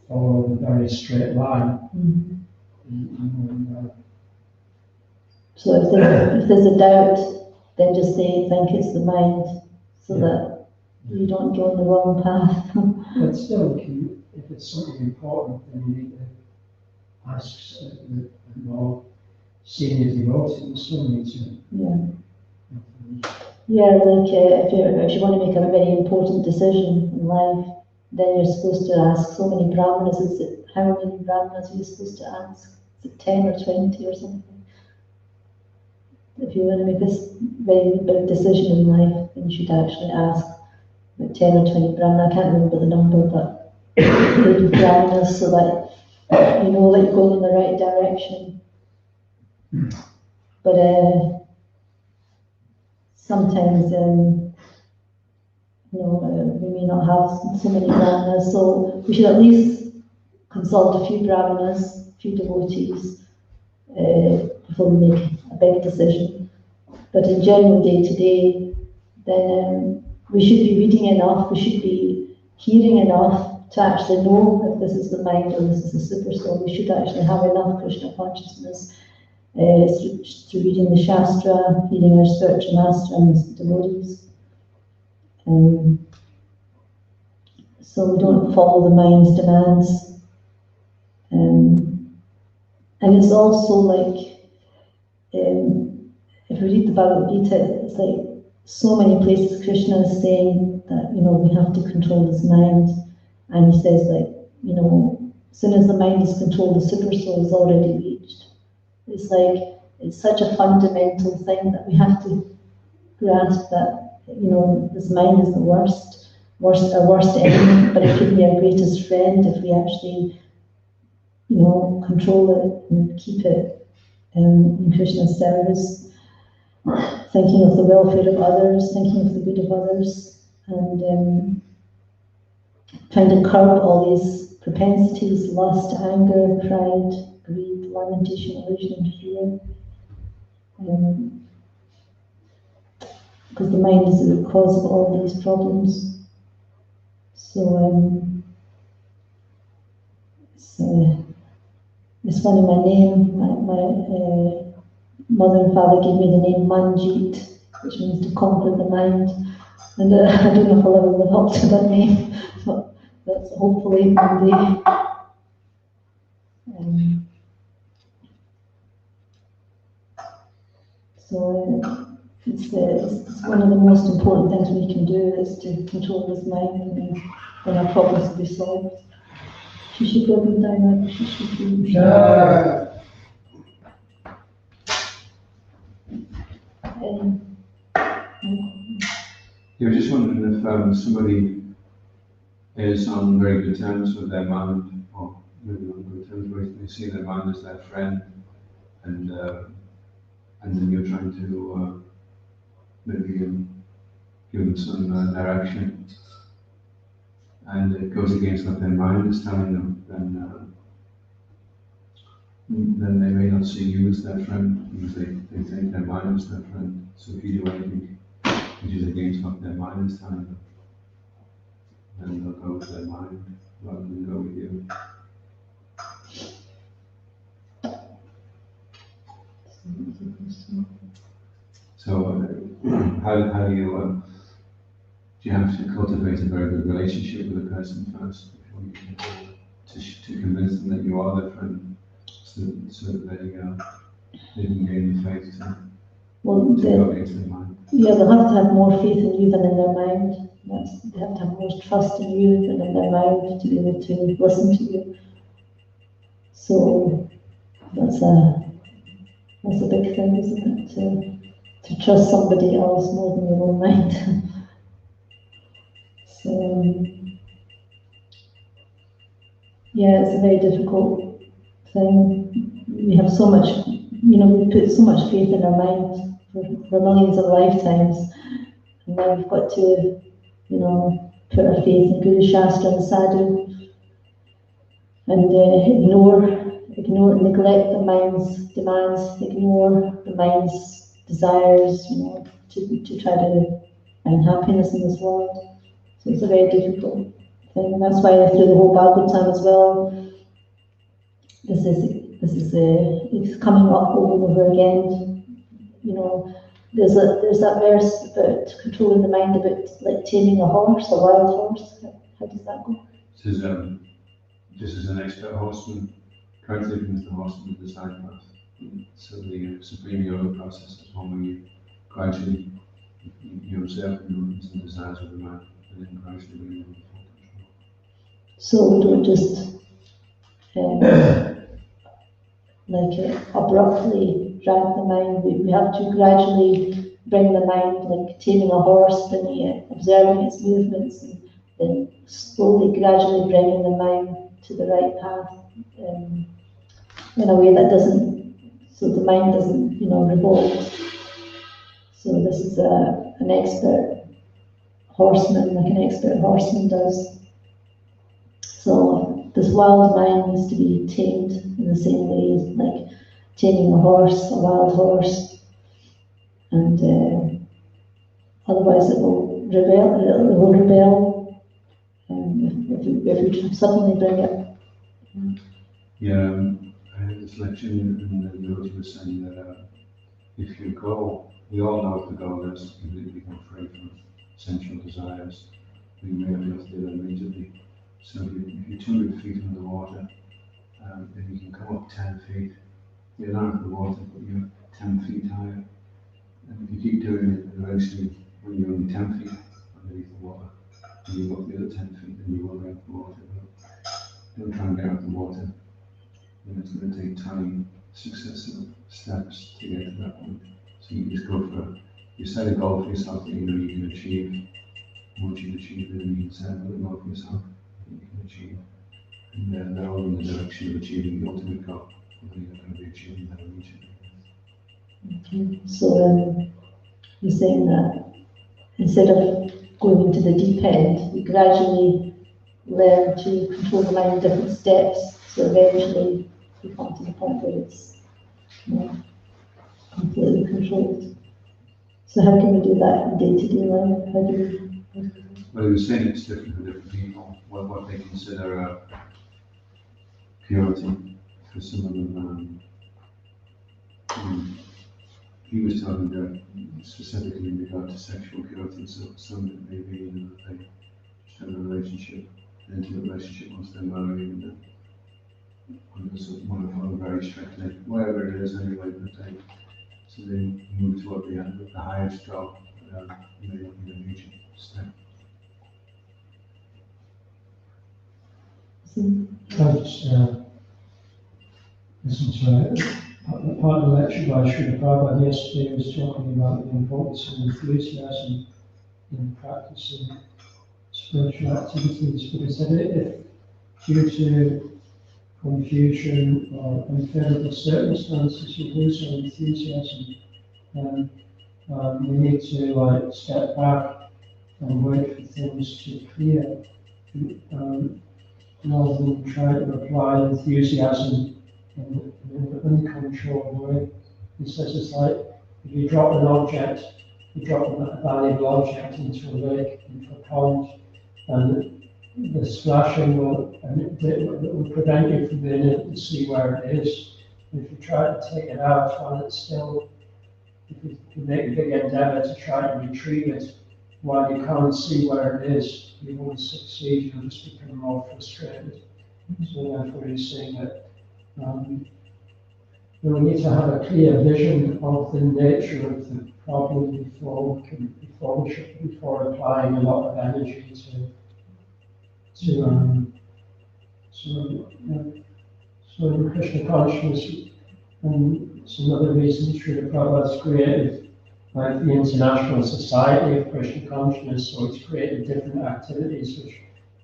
[SPEAKER 3] follow the very straight line.
[SPEAKER 4] So if there's a doubt, then just say, think it's the mind, so that you don't go on the wrong path.
[SPEAKER 3] But still, if it's something important, then you need to ask more senior devotees, so need to.
[SPEAKER 4] Like if you want to make a very important decision in life, then you're supposed to ask so many brahmanas. How many brahmanas are you supposed to ask? Is it 10 or 20 or something? If you want to make this very big decision in life, then you should actually ask about 10 or 20 brahmanas. I can't remember the number, but 80 brahmanas, so that you know that you're going in the right direction. But sometimes, we may not have so many brahmanas, so we should at least consult a few brahmanas, a few devotees, before we make a big decision. But in general, day to day, then we should be reading enough, we should be hearing enough to actually know if this is the mind or this is the super soul. We should actually have enough Krishna consciousness through reading the Shastra, hearing our spiritual master and devotees. So we don't follow the mind's demands. And it's also like, if we read the Bhagavad Gita, it's like so many places Krishna is saying that, we have to control his mind. And he says as soon as the mind is controlled, the super soul is already reached. It's like, it's such a fundamental thing that we have to grasp that, this mind is the worst. our worst enemy, but it could be our greatest friend if we actually, control it and keep it in Krishna's service, thinking of the welfare of others, thinking of the good of others, and trying to curb all these propensities, lust, anger, pride, greed, lamentation, illusion, and fear. Because the mind is the cause of all these problems. So, it's funny, my name, my mother and father gave me the name Manjit, which means to conquer the mind. And I don't know if I'll ever live up to that name, but that's hopefully one day. It's one of the most important things we can do is to control this mind, and then our problems will be solved. Shishi Prabhu Dharma, Shishi Prabhu.
[SPEAKER 2] Yeah, I was just wondering if somebody is on very good terms with their mind, or maybe on good terms, where they see their mind as their friend, and then you're trying to maybe give them some direction, and it goes against what their mind is telling them, then they may not see you as their friend, because they think their mind is their friend. So if you do anything which is against what their mind is telling them, then they'll go with their mind rather than go with you. So how do you have to cultivate a very good relationship with a person first before you can to convince them that you are their friend, so that they can gain the faith to go against their mind.
[SPEAKER 4] Yeah, they'll have to have more faith in you than in their mind. They have to have more trust in you than in their mind to be able to listen to you. So that's a big thing, isn't it? To trust somebody else more than your own mind. So yeah, it's a very difficult thing. We have so much, we put so much faith in our mind for millions of lifetimes, and now we've got to, put our faith in Guru Shastra and Sadhu, and neglect the mind's demands, ignore the mind's desires, to try to find happiness in this world. So it's a very difficult thing. And that's why through the whole Bhagavatam as well, it's coming up over and over again. There's that verse about controlling the mind, about like taming a horse, a wild horse. How does that go?
[SPEAKER 2] This is just as an expert horseman, cultivating as the horseman of the side path. So the Supreme Yoga process is one where you gradually you observe the movements and desires of the mind, and then gradually bring them under full control.
[SPEAKER 4] So we don't just abruptly drag the mind. We have to gradually bring the mind, like taming a horse, observing its movements, and then slowly, gradually bringing the mind to the right path in a way that so the mind doesn't, revolt. So this is an expert horseman, like an expert horseman does. So this wild mind needs to be tamed in the same way, like taming a horse, a wild horse, and otherwise it will rebel. If you suddenly bring it.
[SPEAKER 2] Yeah, I had this lecture and the devotee was saying that if your goal, we all know what the goal is, to completely become free from sensual desires, we may not be able to do that immediately. So if you're 200 feet under the water, then you can come up 10 feet. You're not at the water, but you're 10 feet higher. And if you keep doing it, eventually, when you're only 10 feet underneath the water, and you go up the other 10 feet, then you will get out the water. But don't try and get out the water. It's going to take tiny, successive steps to get to that point. So you just go you set a goal for yourself that you know you can achieve, once you've achieved it, you can set a little more for yourself that you can achieve. And they're all in the direction of achieving the ultimate goal. Whether you're going to be achieving that immediately.
[SPEAKER 4] Okay. So you're saying that instead of going into the deep end, you gradually learn to control the mind in different steps, so eventually you come to the point where it's completely controlled. So how can we do that in day-to-day life? How do we?
[SPEAKER 2] Well, he was saying it's different for different people, what they consider purity. For some of them, he was talking about specifically in regard to sexual purity, so some it may be that they just have a relationship, an intimate relationship once they're married, and others want to follow very strictly, whatever it is anyway, but so they move toward the highest goal, in the immediate step.
[SPEAKER 3] Listen to part of the lecture by Srimad Bhagavatam yesterday was talking about the importance of enthusiasm in practicing spiritual activities, but he said if due to confusion or unfavorable circumstances you lose your enthusiasm, then you need to step back and wait for things to clear, rather than try to apply enthusiasm in an uncontrolled way. He says it's like if you drop an object, you drop a valuable object into a lake, into a pond, and the splashing will prevent you from being able to see where it is. If you try to take it out while it's still, if you make a big endeavor to try to retrieve it while you can't see where it is, you won't succeed, you'll just become more frustrated. So therefore he's saying that we need to have a clear vision of the nature of the problem before applying a lot of energy so Krishna consciousness and some other reasons Srila Prabhupada's created, like the International Society of Krishna Consciousness, so it's created different activities which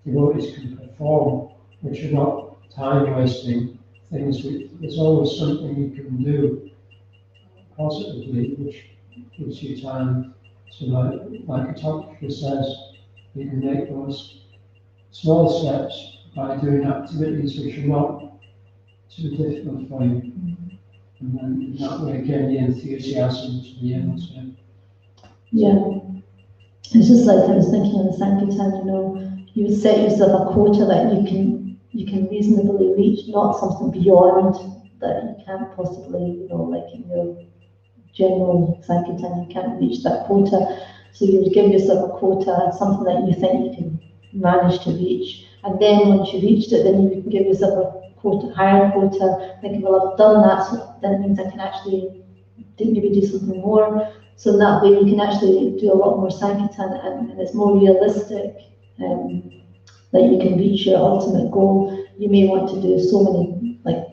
[SPEAKER 3] devotees can perform, which are not time-wasting things. There's always something you can do positively, which gives you time to, like Kataka says, you can make those small steps by doing activities which are not too difficult for you. And then in that way, again, the enthusiasm to be able to.
[SPEAKER 4] Yeah. It's just like I was thinking in the Sankirtan, you would set yourself a quota that you can reasonably reach, not something beyond that you can't possibly, like in your general Sankirtan, you can't reach that quota. So you would give yourself a quota, something that you think you can manage to reach. And then once you reached it, then you can give yourself a higher quota, thinking, well, I've done that, so that means I can actually maybe do something more. So in that way, you can actually do a lot more Sankirtan, and it's more realistic that you can reach your ultimate goal. You may want to do so many, like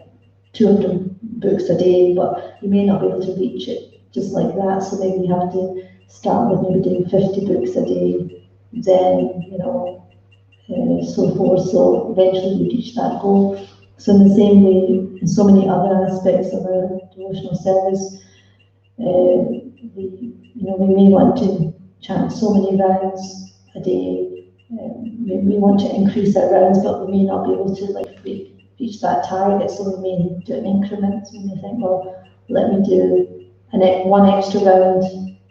[SPEAKER 4] 200 books a day, but you may not be able to reach it just like that. So maybe you have to start with maybe doing 50 books a day, then, so forth. So eventually you reach that goal. So in the same way, in so many other aspects of our devotional service, we may want to chant so many rounds a day. We want to increase our rounds, but we may not be able to reach that target. So we may do it in increments. We may think, well, let me do one extra round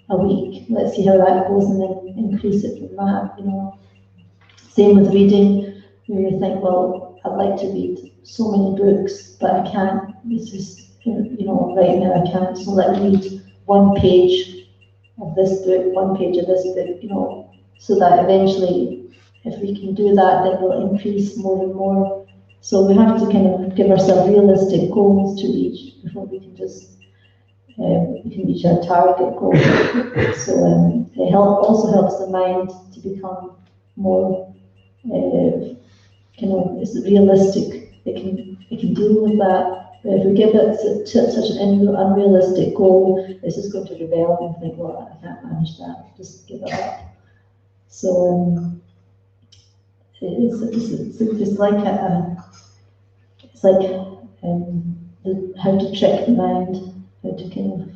[SPEAKER 4] a week. Let's see how that goes, and then increase it from that. Same with reading. You think, well, I'd like to read so many books, but I can't. It's just, right now I can't. So let me read one page of this book, one page of this book, so that eventually, if we can do that, then we'll increase more and more. So we have to kind of give ourselves realistic goals to reach before we can just reach our target goal. So it also helps the mind to become more it's realistic. It can deal with that. But if we give it such an unrealistic goal, it's just going to rebel and think, well, I can't manage that. Just give it up. So it's like how to trick the mind, how to kind of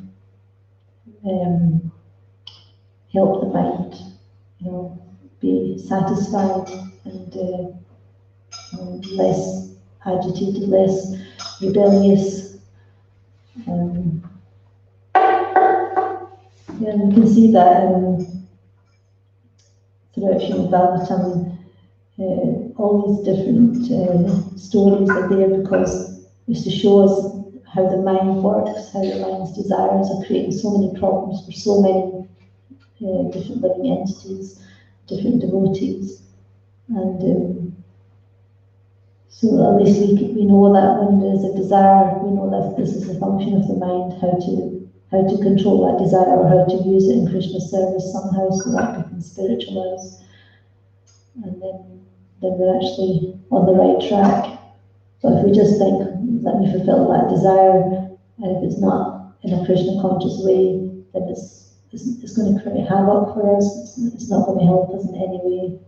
[SPEAKER 4] help the mind, be satisfied and less agitated, less rebellious. Yeah, and you can see that throughout Srimad Bhagavatam, all these different stories are there because it's to show us how the mind works, how the mind's desires are creating so many problems for so many different living entities, different devotees. And so at least we know that when there's a desire, we know that this is a function of the mind, how to control that desire or how to use it in Krishna's service somehow so that becomes spiritualized. And then we're actually on the right track. But if we just think, let me fulfill that desire, and if it's not in a Krishna conscious way, then it's going to create havoc for us. It's not going to help us in any way.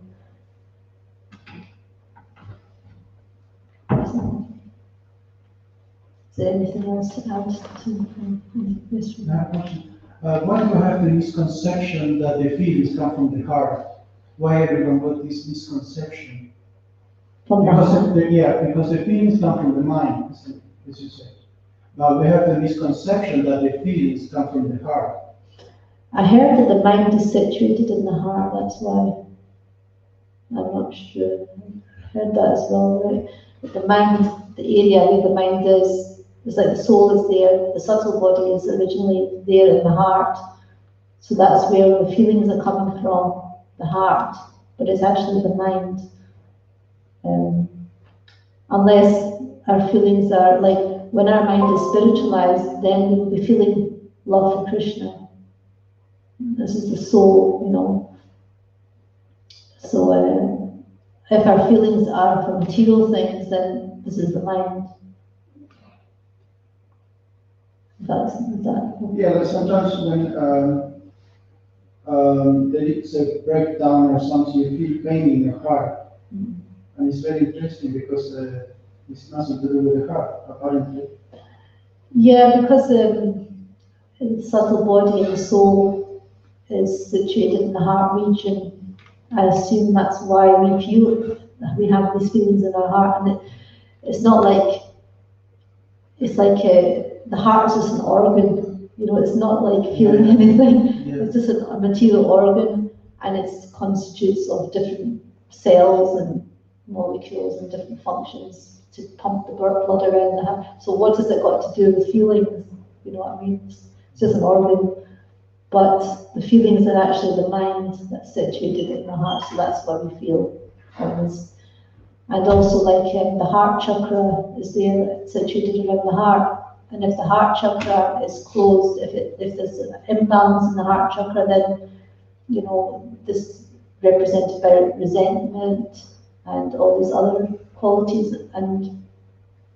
[SPEAKER 4] So, is there anything else to add to this?
[SPEAKER 5] Why do you have the misconception that the feelings come from the heart? Why everyone got this misconception? Because the feelings come from the mind, as you said. Now we have the misconception that the feelings come from the heart.
[SPEAKER 4] I heard that the mind is situated in the heart, that's why. I'm not sure. I heard that as well, right? But the mind, the area where the mind is, it's like the soul is there, the subtle body is originally there in the heart. So that's where the feelings are coming from, the heart, but it's actually the mind. Unless our feelings are like, when our mind is spiritualized, then we'll be feeling love for Krishna. This is the soul, So if our feelings are for material things, then this is the mind.
[SPEAKER 5] Yeah, like sometimes when there is a breakdown or something, you feel pain in your heart. And it's very interesting because it's nothing to do with the heart, apparently.
[SPEAKER 4] Yeah, because the subtle body and the soul is situated in the heart region. I assume that's why we have these feelings in our heart, and it's not like, it's like the heart is just an organ, it's not like feeling anything.
[SPEAKER 5] Yeah.
[SPEAKER 4] It's just a material organ, and it constitutes of different cells and molecules and different functions to pump the blood around the heart. So what has it got to do with feelings? You know what I mean? It's just an organ. But the feelings are actually the mind that's situated in the heart, so that's why we feel things. And also, like the heart chakra is there, situated around the heart. And if the heart chakra is closed, if there's an imbalance in the heart chakra, then this represented by resentment and all these other qualities. And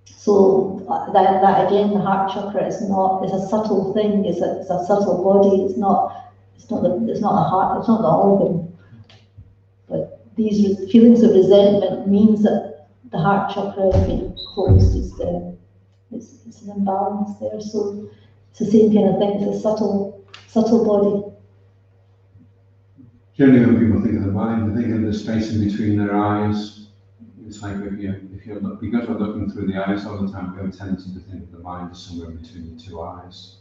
[SPEAKER 4] so that again, the heart chakra is a subtle thing. It's a subtle body. It's not a heart. It's not the organ. But these feelings of resentment means that the heart chakra is being closed. It's an imbalance there. So it's the same kind of thing. It's a subtle body.
[SPEAKER 2] Generally, when people think of the mind, they think of the space in between their eyes. It's like because we're looking through the eyes all the time, we have a tendency to think of the mind is somewhere between the two eyes.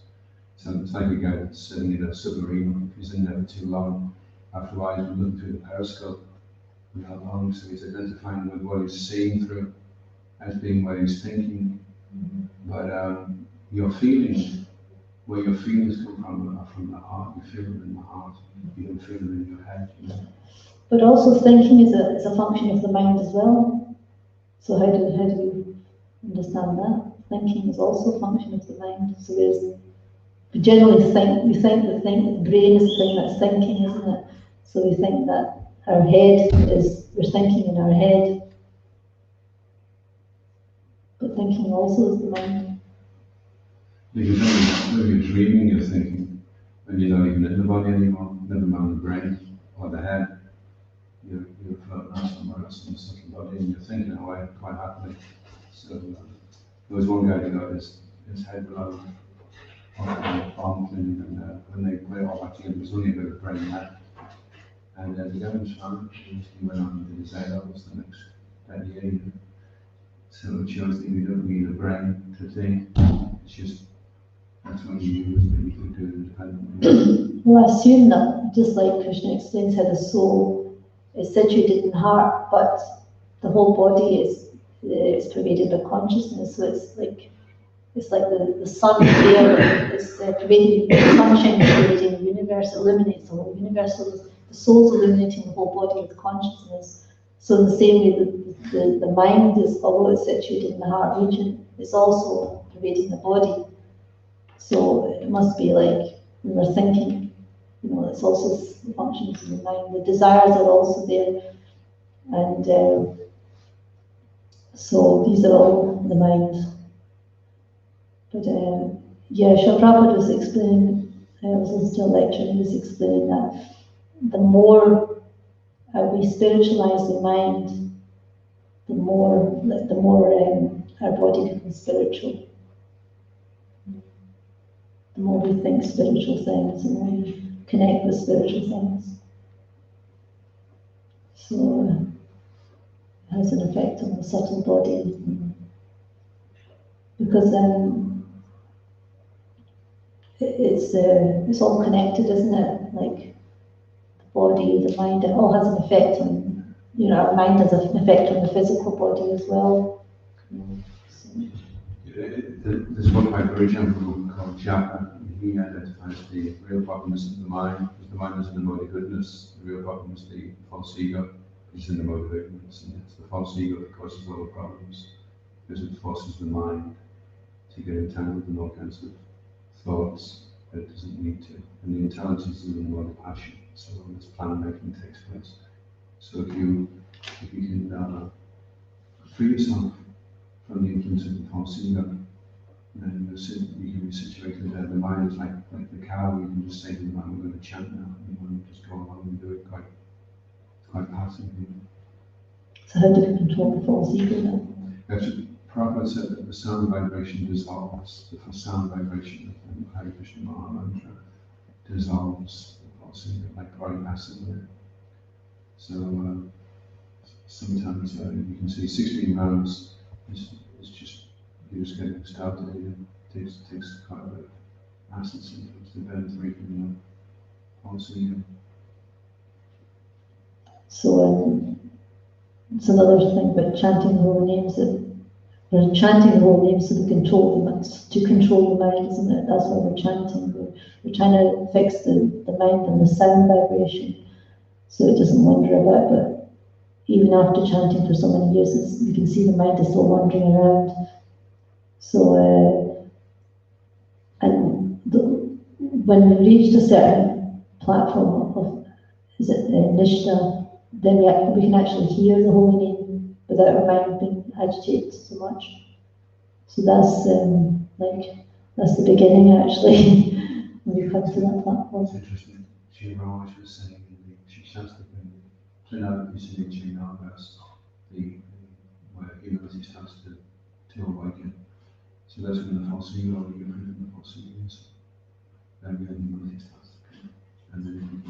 [SPEAKER 2] So it's like a guy that's sitting in a submarine. If he's in there for too long, after a while he's looking through the periscope for how long, so he's identifying with what he's seeing through as being what he's thinking. But your feelings, where your feelings come from, are from the heart. You feel them in the heart. You don't feel them in your head.
[SPEAKER 4] But also thinking is a function of the mind as well. So how do we understand that? Thinking is also a function of the mind. So we generally think, the brain is the thing that's thinking, isn't it? So we think that we're thinking in our head. But thinking also is the mind.
[SPEAKER 2] Because when you're dreaming, you're thinking, and you're not even in the body anymore, never mind the brain or the head. you're floating out somewhere else in the subtle body, and you're thinking away quite happily. So there was one guy who got his head blown off the bomb thing, and when they put it all back together, there was only a bit of brain left. And the guy was fine. He went on and did his A-levels the next year. So it shows that you don't need a brain to think. It's just, that's what you use, but you can do it independently.
[SPEAKER 4] Well, I assume that, just like Krishna explains how the soul is situated in the heart, but the whole body is pervaded by consciousness. So it's like the sun there is pervading, the sunshine is pervading the universe, illuminates the whole universe. So the soul's illuminating the whole body with consciousness. So in the same way, the mind is, although it's situated in the heart region, is also pervading the body. So it must be like when we're thinking, it's also functions in the mind. The desires are also there, and so these are all the mind. But Srila Prabhupada was explaining, I was listening to a lecture, and he was explaining that the more we spiritualize the mind, the more our body becomes spiritual. The more we think spiritual things and we connect with spiritual things. So it has an effect on the subtle body. Because it's all connected, isn't it? Like the body, the mind, it all has an effect on, our mind has an effect on the physical body as well.
[SPEAKER 2] There's one by Guru called Japa. He identifies the real problem isn't the mind, because the mind is in the mode of goodness. The real problem is the false ego, which is in the mode of ignorance. And it's the false ego that causes all the problems, because it forces the mind to get entangled in all kinds of thoughts that it doesn't need to. And the intelligence is in the mode of passion. So all this plan making takes place. So if you can free yourself from the influence of the false ego, then you can be situated there. The mind is like the cow. You can just say to the mind, "We're going to chant now," and the mind just go along and do it quite passively.
[SPEAKER 4] So how do you control the false ego then?
[SPEAKER 2] Actually, Prabhupada said that the sound vibration dissolves. The sound vibration of the Hare Krishna Maha Mantra dissolves the false ego like pouring acid on it. So sometimes you can see 16 rounds is just, you're just getting started. It takes quite a bit of acid sometimes to burn through from the false ego.
[SPEAKER 4] So it's another thing about chanting the holy names, that we're chanting the holy names so to control the mind, isn't it? That's why we're chanting. We're trying to fix the mind and the sound vibration so it doesn't wander about. But even after chanting for so many years, you can see the mind is still wandering around. So, when we reached a certain platform of, Nishta, then we can actually hear the holy name without our mind being agitated so much. So that's that's the beginning actually, when we come to that platform.
[SPEAKER 2] It's interesting. She was saying in the Shikshastra, Trinada Visanichi Navas, where humility starts to awaken. So that's when the false ego, you get rid of the false ego. Then humility starts to come, and then it can be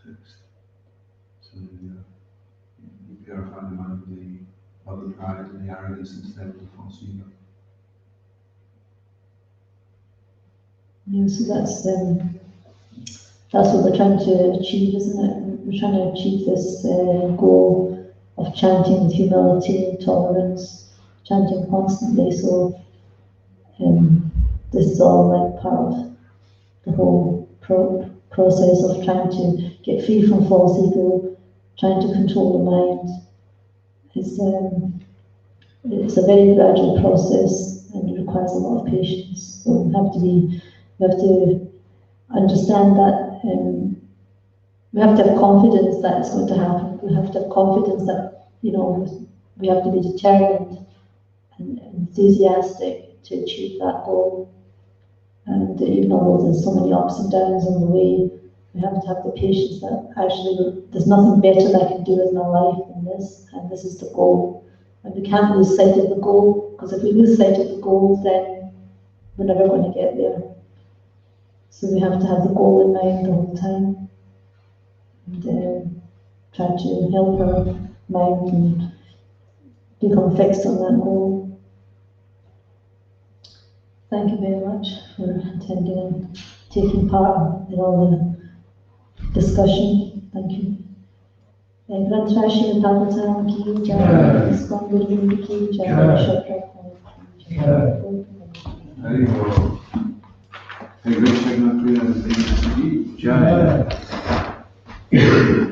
[SPEAKER 2] fixed. So you purify the mind with the other pride and the arrogance instead of the false ego.
[SPEAKER 4] Yeah, so that's what we're trying to achieve, isn't it? We're trying to achieve this goal of chanting with humility, tolerance, chanting constantly. So this is all like part of the whole process of trying to get free from false ego, trying to control the mind. It's a very gradual process and it requires a lot of patience. So we have to understand that we have to have confidence that it's going to happen. We have to have confidence that, we have to be determined and enthusiastic to achieve that goal. And even though there's so many ups and downs on the way, We have to have the patience that actually there's nothing better I can do with my life than this, and this is the goal. And we can't lose sight of the goal, because if we lose sight of the goal, then we're never going to get there. So we have to have the goal in mind the whole time, and try to help our mind and become fixed on that goal. Thank you very much for attending and taking part in all the discussion. Thank you. Granth Srimad Bhagavatam ki jai, ISKCON Guru ki jai, Shakra ki jai.
[SPEAKER 2] Very well. Hey, great Jagannath Priya, Jai.